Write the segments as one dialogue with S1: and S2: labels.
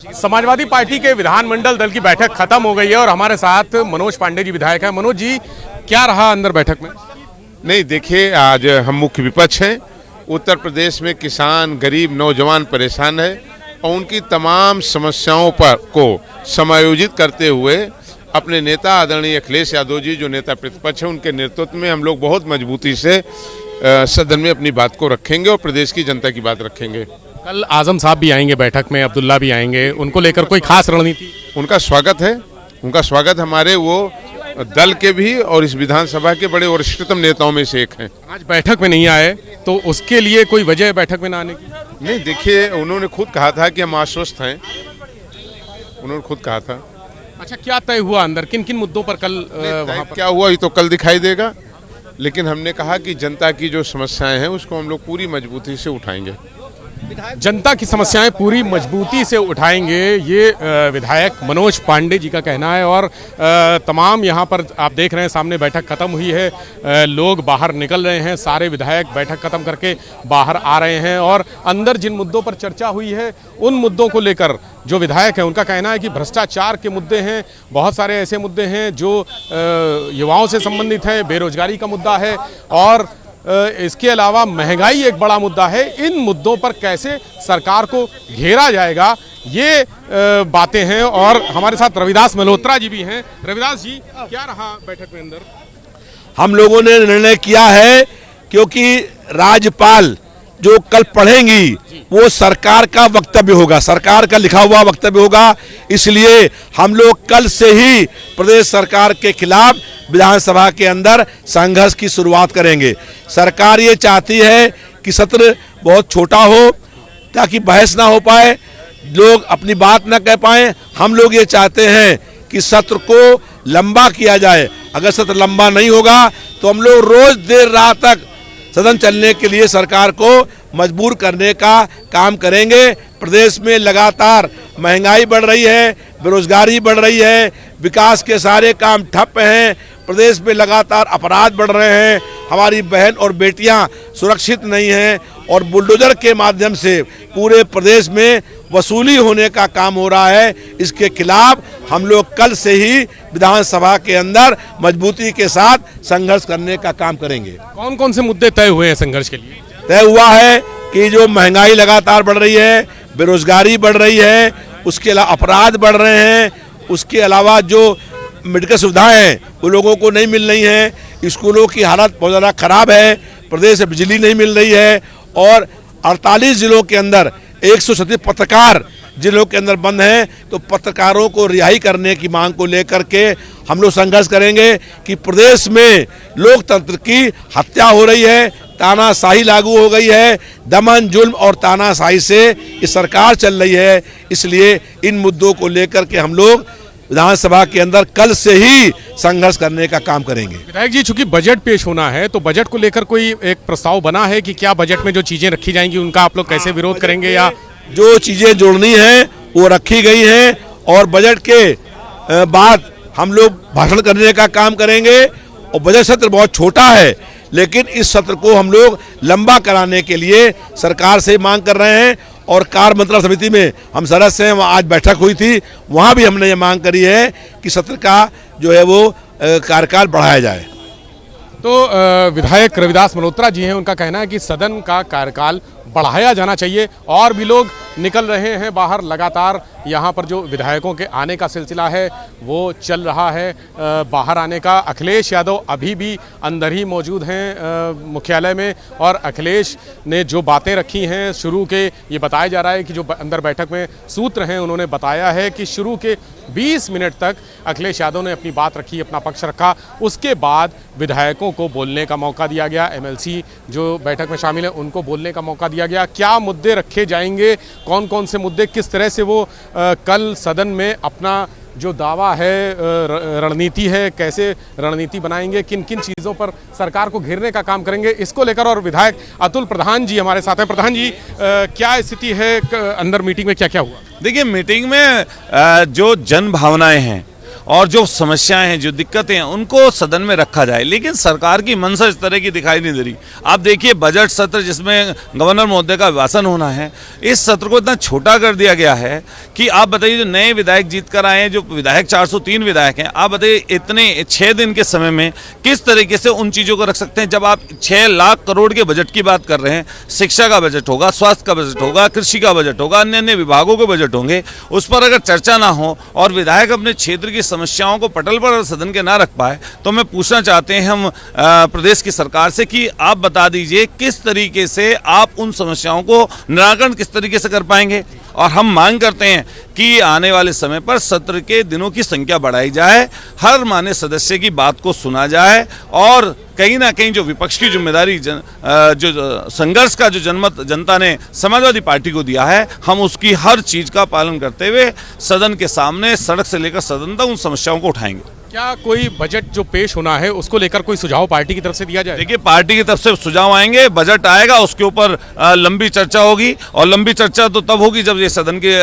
S1: Samajwadi party के विधानमंडल दल की बैठक खत्म हो गई है और हमारे साथ मनोज पांडे जी विधायक हैं। मनोज जी, क्या रहा अंदर बैठक में?
S2: नहीं, देखिए, आज हम मुख्य विपक्ष हैं। उत्तर प्रदेश में किसान, गरीब, नौजवान परेशान है और उनकी तमाम समस्याओं पर को समायोजित करते हुए अपने नेता आदरणीय अखिलेश यादव जी, जो नेता प्रतिपक्ष हैं, उनके नेतृत्व में हम लोग बहुत मजबूती से सदन में अपनी बात को रखेंगे और प्रदेश की जनता की बात रखेंगे।
S1: कल आजम साहब भी आएंगे बैठक में, अब्दुल्ला भी आएंगे, उनको लेकर कोई खास रणनीति?
S2: उनका स्वागत है, उनका स्वागत हमारे वो दल के भी और इस विधानसभा के बड़े वरिष्ठतम नेताओं में से एक हैं।
S1: आज बैठक में नहीं आए तो उसके लिए कोई वजह है बैठक में ना आने की?
S2: नहीं, देखिए, उन्होंने खुद कहा था कि हम आश्वस्त हैं, उन्होंने खुद कहा था।
S1: अच्छा, क्या तय हुआ अंदर, किन किन मुद्दों पर कल वहाँ पर?
S2: क्या हुआ ये तो कल दिखाई देगा, लेकिन हमने कहा कि जनता की जो समस्याएं हैं उसको हम लोग पूरी मजबूती से उठाएंगे।
S1: जनता की समस्याएं पूरी मजबूती से उठाएंगे, ये विधायक मनोज पांडे जी का कहना है। और तमाम यहाँ पर आप देख रहे हैं, सामने बैठक खत्म हुई है, लोग बाहर निकल रहे हैं, सारे विधायक बैठक खत्म करके बाहर आ रहे हैं और अंदर जिन मुद्दों पर चर्चा हुई है उन मुद्दों को लेकर जो विधायक हैं उनका कहना है कि भ्रष्टाचार के मुद्दे हैं, बहुत सारे ऐसे मुद्दे हैं जो युवाओं से संबंधित है, बेरोजगारी का मुद्दा है और इसके अलावा महंगाई एक बड़ा मुद्दा है। इन मुद्दों पर कैसे सरकार को घेरा जाएगा, ये बातें हैं। और हमारे साथ रविदास मल्होत्रा जी भी हैं। रविदास जी, क्या रहा बैठक में अंदर?
S3: हम लोगों ने निर्णय किया है, क्योंकि राज्यपाल जो कल पढ़ेंगी वो सरकार का वक्तव्य होगा, सरकार का लिखा हुआ वक्तव्य होगा, इसलिए हम लोग कल से ही प्रदेश सरकार के खिलाफ विधानसभा के अंदर संघर्ष की शुरुआत करेंगे। सरकार ये चाहती है कि सत्र बहुत छोटा हो ताकि बहस ना हो पाए, लोग अपनी बात ना कह पाए। हम लोग ये चाहते हैं कि सत्र को लंबा किया जाए। अगर सत्र लंबा नहीं होगा तो हम लोग रोज देर रात तक सदन चलने के लिए सरकार को मजबूर करने का काम करेंगे। प्रदेश में लगातार महंगाई बढ़ रही है, बेरोजगारी बढ़ रही है, विकास के सारे काम ठप हैं, प्रदेश में लगातार अपराध बढ़ रहे हैं, हमारी बहन और बेटियां सुरक्षित नहीं हैं और बुलडोजर के माध्यम से पूरे प्रदेश में वसूली होने का काम हो रहा है। इसके खिलाफ हम लोग कल से ही विधानसभा के अंदर मजबूती के साथ संघर्ष करने का काम करेंगे।
S1: कौन कौन से मुद्दे तय हुए हैं संघर्ष के लिए?
S3: तय हुआ है कि जो महंगाई लगातार बढ़ रही है, बेरोजगारी बढ़ रही है, उसके अलावा अपराध बढ़ रहे हैं, उसके अलावा जो मेडिकल सुविधाएं हैं वो लोगों को नहीं मिल रही हैं, स्कूलों की हालत बहुत ज़्यादा खराब है, प्रदेश से बिजली नहीं मिल रही है और 48 जिलों के अंदर 137 पत्रकार जिलों के अंदर बंद हैं। तो पत्रकारों को रिहाई करने की मांग को लेकर के हम लोग संघर्ष करेंगे कि प्रदेश में लोकतंत्र की हत्या हो रही है, तानाशाही लागू हो गई है, दमन जुल्म और तानाशाही से ये सरकार चल रही है। इसलिए इन मुद्दों को लेकर के हम लोग विधानसभा के अंदर कल से ही संघर्ष करने का काम करेंगे।
S1: विधायक जी, चूंकि बजट पेश होना है तो बजट को लेकर कोई एक प्रस्ताव बना है कि क्या बजट में जो चीजें रखी जाएंगी उनका आप लोग कैसे विरोध करेंगे? या
S3: जो चीजें जोड़नी है वो रखी गई हैं और बजट के बाद हम लोग भाषण करने का काम करेंगे। और बजट सत्र बहुत छोटा है, लेकिन इस सत्र को हम लोग लंबा कराने के लिए सरकार से मांग कर रहे हैं और कार्य मंत्रणा समिति में हम सदस्य हैं, वहाँ आज बैठक हुई थी, वहाँ भी हमने ये मांग करी है कि सत्र का जो है वो कार्यकाल बढ़ाया जाए।
S1: तो विधायक रविदास मल्होत्रा जी हैं, उनका कहना है कि सदन का कार्यकाल बढ़ाया जाना चाहिए। और भी लोग निकल रहे हैं बाहर, लगातार यहाँ पर जो विधायकों के आने का सिलसिला है वो चल रहा है। बाहर आने का अखिलेश यादव अभी भी अंदर ही मौजूद हैं मुख्यालय में और अखिलेश ने जो बातें रखी हैं शुरू के, ये बताया जा रहा है कि जो अंदर बैठक में सूत्र हैं उन्होंने बताया है कि शुरू के 20 मिनट तक अखिलेश यादव ने अपनी बात रखी, अपना पक्ष रखा, उसके बाद विधायकों को बोलने का मौका दिया गया, एमएलसी जो बैठक में शामिल है उनको बोलने का मौका दिया गया। क्या मुद्दे रखे जाएंगे, कौन कौन से मुद्दे, किस तरह से वो कल सदन में अपना जो दावा है, रणनीति है, कैसे रणनीति बनाएंगे, किन किन चीज़ों पर सरकार को घेरने का काम करेंगे, इसको लेकर। और विधायक अतुल प्रधान जी हमारे साथ हैं। प्रधान जी, क्या स्थिति है अंदर मीटिंग में, क्या क्या हुआ?
S4: देखिए, मीटिंग में जो जन भावनाएं हैं और जो समस्याएं हैं, जो दिक्कतें हैं, उनको सदन में रखा जाए। लेकिन सरकार की मंशा इस तरह की दिखाई नहीं दे रही। आप देखिए बजट सत्र जिसमें गवर्नर महोदय का अभिभाषण होना है, इस सत्र को इतना छोटा कर दिया गया है कि आप बताइए जो नए विधायक जीत कर आए हैं, जो विधायक 403 विधायक हैं, आप बताइए इतने 6 दिन के समय में किस तरीके से उन चीज़ों को रख सकते हैं। जब आप 6 लाख करोड़ के बजट की बात कर रहे हैं, शिक्षा का बजट होगा, स्वास्थ्य का बजट होगा, कृषि का बजट होगा, अन्य अन्य विभागों के बजट होंगे, उस पर अगर चर्चा ना हो और विधायक अपने क्षेत्र की समस्याओं को पटल पर सदन के ना रख पाए, तो मैं पूछना चाहते हैं हम प्रदेश की सरकार से कि आप बता दीजिए किस तरीके से आप उन समस्याओं को निराकरण किस तरीके से कर पाएंगे। और हम मांग करते हैं कि आने वाले समय पर सत्र के दिनों की संख्या बढ़ाई जाए, हर मान्य सदस्य की बात को सुना जाए और कहीं ना कहीं जो विपक्ष की जिम्मेदारी जो संघर्ष का जो जनमत जनता ने समाजवादी पार्टी को दिया है, हम उसकी हर चीज का पालन करते हुए सदन के सामने सड़क से लेकर सदन तक उन समस्याओं को उठाएंगे।
S1: क्या कोई बजट जो पेश होना है उसको लेकर कोई सुझाव पार्टी की तरफ से दिया जाए?
S4: देखिए पार्टी की तरफ से सुझाव आएंगे, बजट आएगा, उसके ऊपर लंबी चर्चा होगी और लंबी चर्चा तो तब होगी जब ये सदन के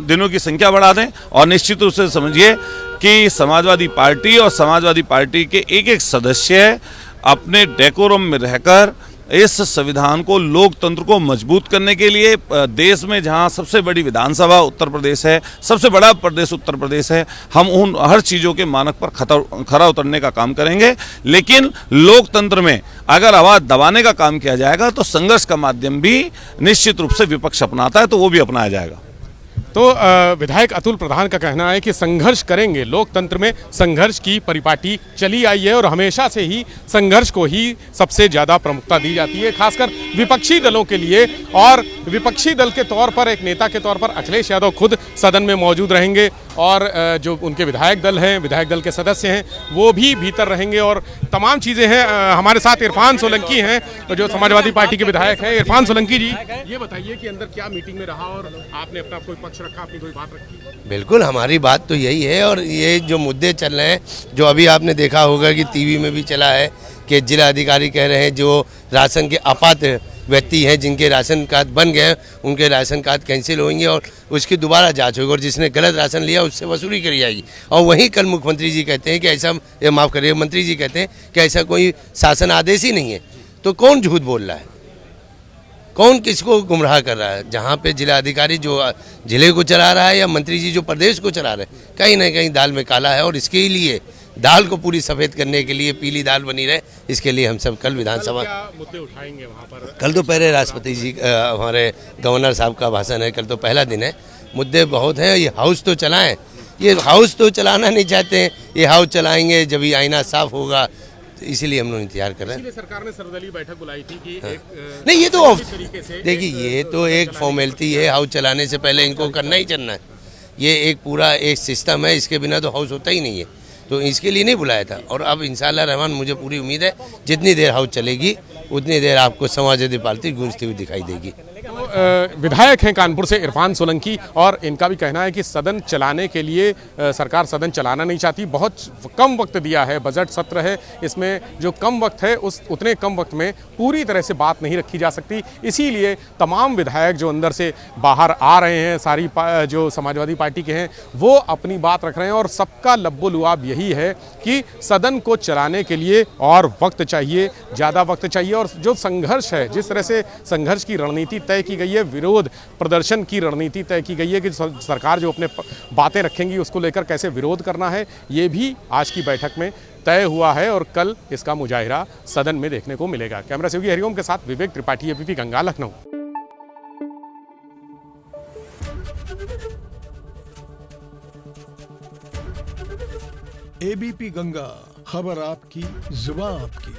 S4: दिनों की संख्या बढ़ा दें। और निश्चित रूप से समझिए कि समाजवादी पार्टी और समाजवादी पार्टी के एक एक सदस्य अपने डेकोरम में रहकर इस संविधान को, लोकतंत्र को मजबूत करने के लिए देश में जहां सबसे बड़ी विधानसभा उत्तर प्रदेश है, सबसे बड़ा प्रदेश उत्तर प्रदेश है, हम उन हर चीज़ों के मानक पर खरा उतरने का काम करेंगे। लेकिन लोकतंत्र में अगर आवाज़ दबाने का काम किया जाएगा तो संघर्ष का माध्यम भी निश्चित रूप से विपक्ष अपनाता है, तो वो भी अपनाया जाएगा।
S1: तो विधायक अतुल प्रधान का कहना है कि संघर्ष करेंगे, लोकतंत्र में संघर्ष की परिपाटी चली आई है और हमेशा से ही संघर्ष को ही सबसे ज़्यादा प्रमुखता दी जाती है, खासकर विपक्षी दलों के लिए। और विपक्षी दल के तौर पर, एक नेता के तौर पर अखिलेश यादव खुद सदन में मौजूद रहेंगे और जो उनके विधायक दल हैं, विधायक दल के सदस्य हैं, वो भी भीतर रहेंगे और तमाम चीज़ें हैं। हमारे साथ इरफान सोलंकी हैं जो समाजवादी पार्टी के विधायक हैं। इरफान सोलंकी जी, ये बताइए कि अंदर क्या मीटिंग में रहा और आपने अपना कोई पक्ष रखा, अपनी कोई बात रखी?
S5: बिल्कुल, हमारी बात तो यही है और ये जो मुद्दे चल रहे हैं, जो अभी आपने देखा होगा कि टीवी में भी चला है कि जिला अधिकारी कह रहे हैं जो राशन के अपात्र व्यक्ति हैं, जिनके राशन कार्ड बन गए, उनके राशन कार्ड कैंसिल होंगे और उसकी दोबारा जांच होगी और जिसने गलत राशन लिया उससे वसूली करी जाएगी। और वहीं कल मुख्यमंत्री जी कहते हैं कि ऐसा, माफ़ करिए, मंत्री जी कहते हैं कि ऐसा कोई शासन आदेश ही नहीं है। तो कौन झूठ बोल रहा है, कौन किसको गुमराह कर रहा है? जहाँ पे जिला अधिकारी जो जिले को चला रहा है या मंत्री जी जो प्रदेश को चला रहे हैं, कहीं ना कहीं दाल में काला है। और इसके लिए दाल को पूरी सफ़ेद करने के लिए, पीली दाल बनी रहे, इसके लिए हम सब कल विधानसभा
S1: मुद्दे उठाएंगे वहाँ पर?
S5: कल तो पहले राष्ट्रपति जी, हमारे गवर्नर साहब का भाषण है, कल तो पहला दिन है। मुद्दे बहुत हैं, ये हाउस तो चलाएं, ये हाउस तो चलाना नहीं चाहते हैं, ये हाउस चलाएंगे जब ये आईना साफ होगा, तो इसीलिए हम लोग इंतजार कर रहे हैं।
S1: सरकार ने सर्वदलीय बैठक बुलाई थी कि
S5: नहीं, ये तो देखिए, ये तो एक फॉर्मेलिटी है, हाउस चलाने से पहले इनको करना ही चलना है। ये एक पूरा एक सिस्टम है, इसके बिना तो हाउस होता ही नहीं है, तो इसके लिए नहीं बुलाया था। और अब इंशाअल्लाह रहमान, मुझे पूरी उम्मीद है जितनी देर हाउस चलेगी उतनी देर आपको समाजवादी पार्टी गूंजती हुई दिखाई देगी।
S1: तो विधायक हैं कानपुर से इरफान सोलंकी और इनका भी कहना है कि सदन चलाने के लिए सरकार सदन चलाना नहीं चाहती, बहुत कम वक्त दिया है, बजट सत्र है, इसमें जो कम वक्त है उतने कम वक्त में पूरी तरह से बात नहीं रखी जा सकती। इसीलिए तमाम विधायक जो अंदर से बाहर आ रहे हैं, सारी जो समाजवादी पार्टी के हैं, वो अपनी बात रख रहे हैं और सबका लब्बो लुआब यही है कि सदन को चलाने के लिए और वक्त चाहिए, ज़्यादा वक्त चाहिए। और जो संघर्ष है, जिस तरह से संघर्ष की रणनीति तय की गई है, विरोध प्रदर्शन की रणनीति तय की गई है कि सरकार जो अपने बातें रखेंगी उसको लेकर कैसे विरोध करना है, ये भी आज की बैठक में तय हुआ है और कल इसका मुजाहिरा सदन में देखने को मिलेगा। कैमरा सहयोगी हरिओम के साथ विवेक त्रिपाठी, एबीपी गंगा, लखनऊ।
S6: एबीपी गंगा, खबर आपकी, जुबान आपकी।